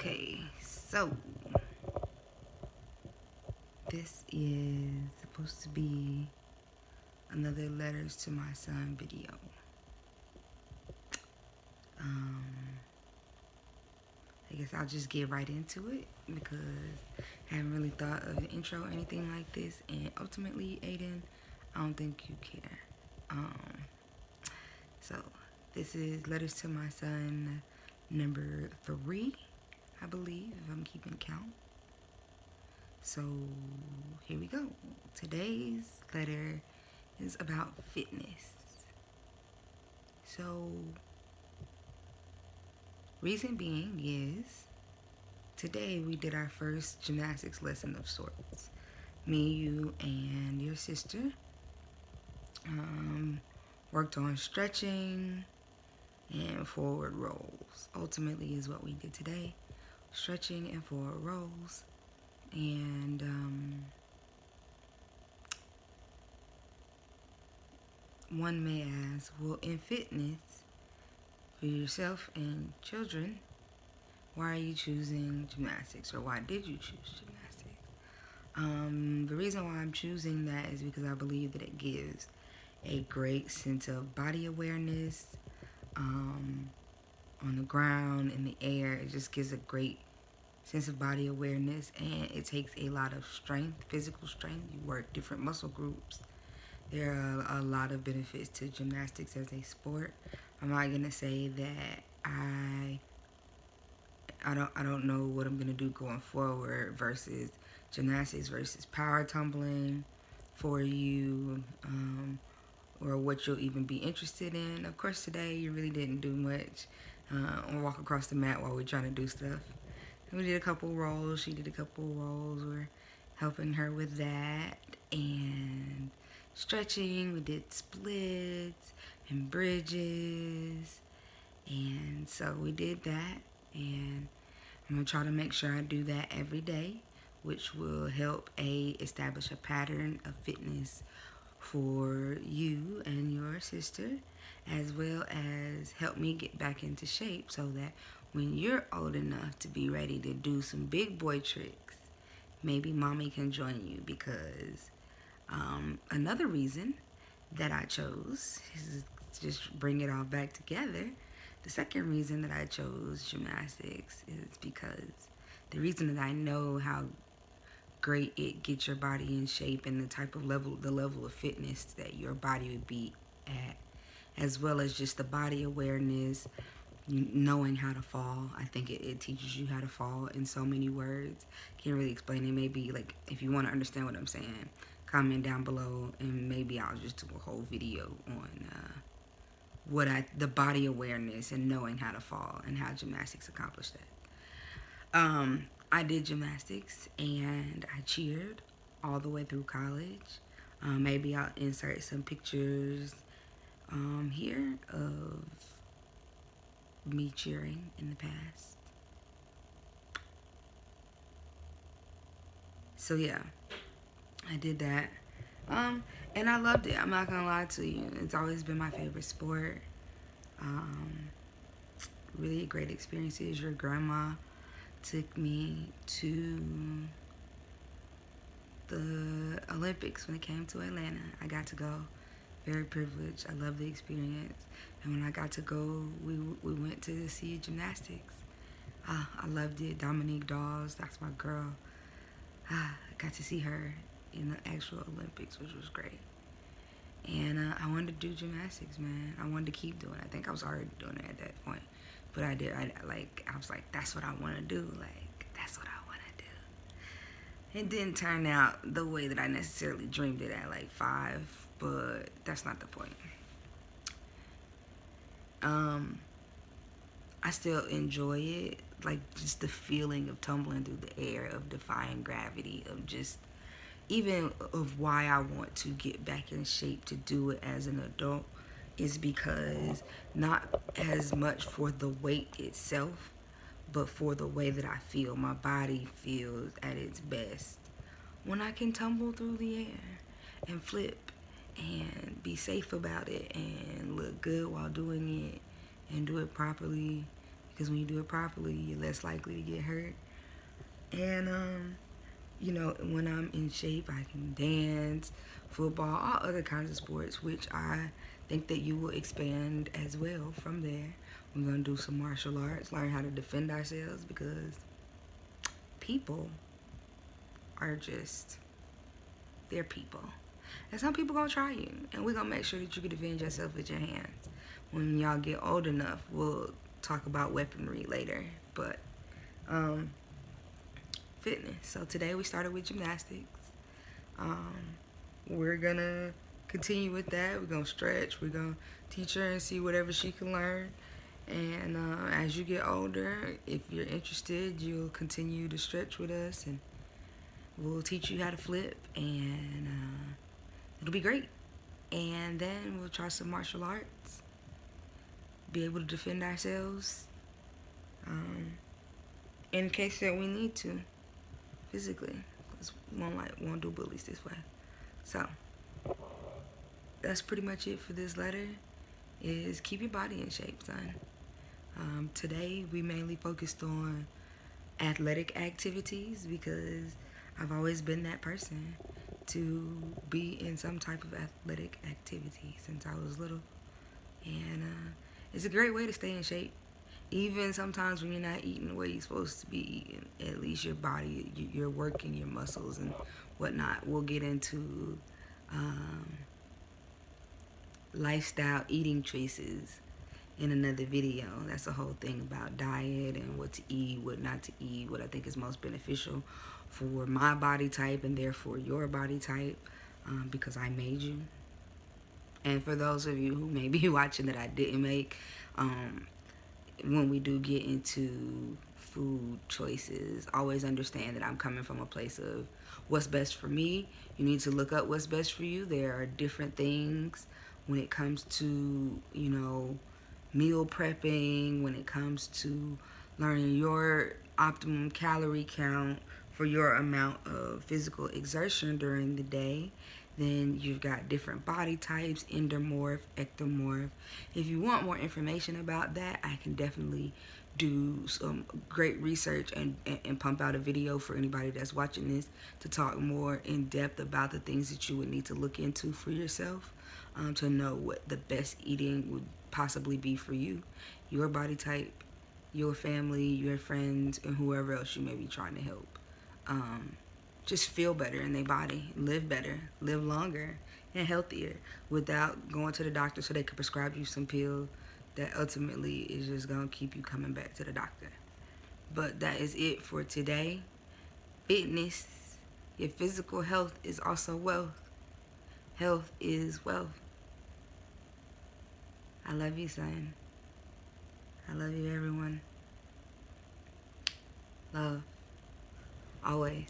Okay, so this is supposed to be another letters to my son video. Um, I guess I'll just get right into it because I haven't really thought of an intro or anything like this, and ultimately, Aiden, I don't think you care. So this is letters to my son number 3, I believe, if I'm keeping count. So here we go. Today's letter is about fitness. So reason being is today we did our first gymnastics lesson of sorts. Me, you, and your sister worked on stretching and forward rolls. Ultimately is what we did today. Stretching and forward rolls. And one may ask, well, in fitness, for yourself and children, why are you choosing gymnastics, or why did you choose gymnastics? The reason why I'm choosing that is because I believe that it gives a great sense of body awareness on the ground, in the air. It just gives a great sense of body awareness, and it takes a lot of strength, physical strength. You work different muscle groups. There are a lot of benefits to gymnastics as a sport. I'm not gonna say that I don't know what I'm gonna do going forward versus gymnastics versus power tumbling for you, or what you'll even be interested in. Of course, today you really didn't do much. Or walk across the mat while we're trying to do stuff. We did a couple rolls. She did a couple rolls. We're helping her with that. And stretching. We did splits and bridges. And so we did that. And I'm going to try to make sure I do that every day, which will help establish a pattern of fitness for you and your sister, as well as help me get back into shape so that when you're old enough to be ready to do some big boy tricks, maybe mommy can join you. Because another reason that I chose is to just bring it all back together. The second reason that I chose gymnastics is because the reason that I know how great it gets your body in shape and the level of fitness that your body would be at, as well as just the body awareness, knowing how to fall. I think it teaches you how to fall in so many words. Can't really explain it. Maybe, like, if you want to understand what I'm saying, comment down below, and maybe I'll just do a whole video on the body awareness and knowing how to fall and how gymnastics accomplished that. I did gymnastics and I cheered all the way through college. Maybe I'll insert some pictures here of me cheering in the past. So yeah, I did that. And I loved it. I'm not gonna lie to you. It's always been my favorite sport. Really great experiences. Your grandma took me to the Olympics when it came to Atlanta. I got to go. Very privileged. I love the experience. And when I got to go, we went to see gymnastics. I loved it. Dominique Dawes, that's my girl. I got to see her in the actual Olympics, which was great. And I wanted to do gymnastics, man. I wanted to keep doing it. I think I was already doing it at that point. But I was like, that's what I want to do. Like, that's what I want to do. It didn't turn out the way that I necessarily dreamed it at like 5, but that's not the point. I still enjoy it, like just the feeling of tumbling through the air, of defying gravity, of just even of why I want to get back in shape to do it as an adult is because not as much for the weight itself, but for the way that I feel. My body feels at its best when I can tumble through the air and flip and be safe about it and look good while doing it and do it properly, because when you do it properly, you're less likely to get hurt. And you know, when I'm in shape, I can dance, football, all other kinds of sports, which I think that you will expand as well from there. We're gonna do some martial arts, learn how to defend ourselves, because people are just, they're people. And some people gonna try you, and we're gonna make sure that you can defend yourself with your hands. When y'all get old enough, we'll talk about weaponry later. But fitness. So today we started with gymnastics. Um, we're gonna continue with that. We're gonna stretch. We're gonna teach her and see whatever she can learn. And as you get older, if you're interested, you'll continue to stretch with us, and we'll teach you how to flip, and it'll be great. And then we'll try some martial arts, be able to defend ourselves in case that we need to physically, because we won't do bullies this way. So that's pretty much it for this letter. Is keep your body in shape, son. Today we mainly focused on athletic activities because I've always been that person to be in some type of athletic activity since I was little. And it's a great way to stay in shape. Even sometimes when you're not eating the way you're supposed to be eating, at least your body, you're working your muscles and whatnot. We'll get into lifestyle eating choices in another video. That's the whole thing about diet and what to eat, what not to eat, what I think is most beneficial for my body type and therefore your body type, because I made you. And for those of you who may be watching that I didn't make, when we do get into food choices, always understand that I'm coming from a place of what's best for me. You need to look up what's best for you. There are different things when it comes to, you know, meal prepping, when it comes to learning your optimum calorie count for your amount of physical exertion during the day. Then you've got different body types, endomorph, ectomorph. If you want more information about that, I can definitely do some great research and pump out a video for anybody that's watching this to talk more in depth about the things that you would need to look into for yourself, to know what the best eating would possibly be for you, your body type, your family, your friends, and whoever else you may be trying to help. Just feel better in their body, live better, live longer, and healthier without going to the doctor so they can prescribe you some pill that ultimately is just going to keep you coming back to the doctor. But that is it for today. Fitness, your physical health is also wealth. Health is wealth. I love you, son. I love you, everyone. Love. Always.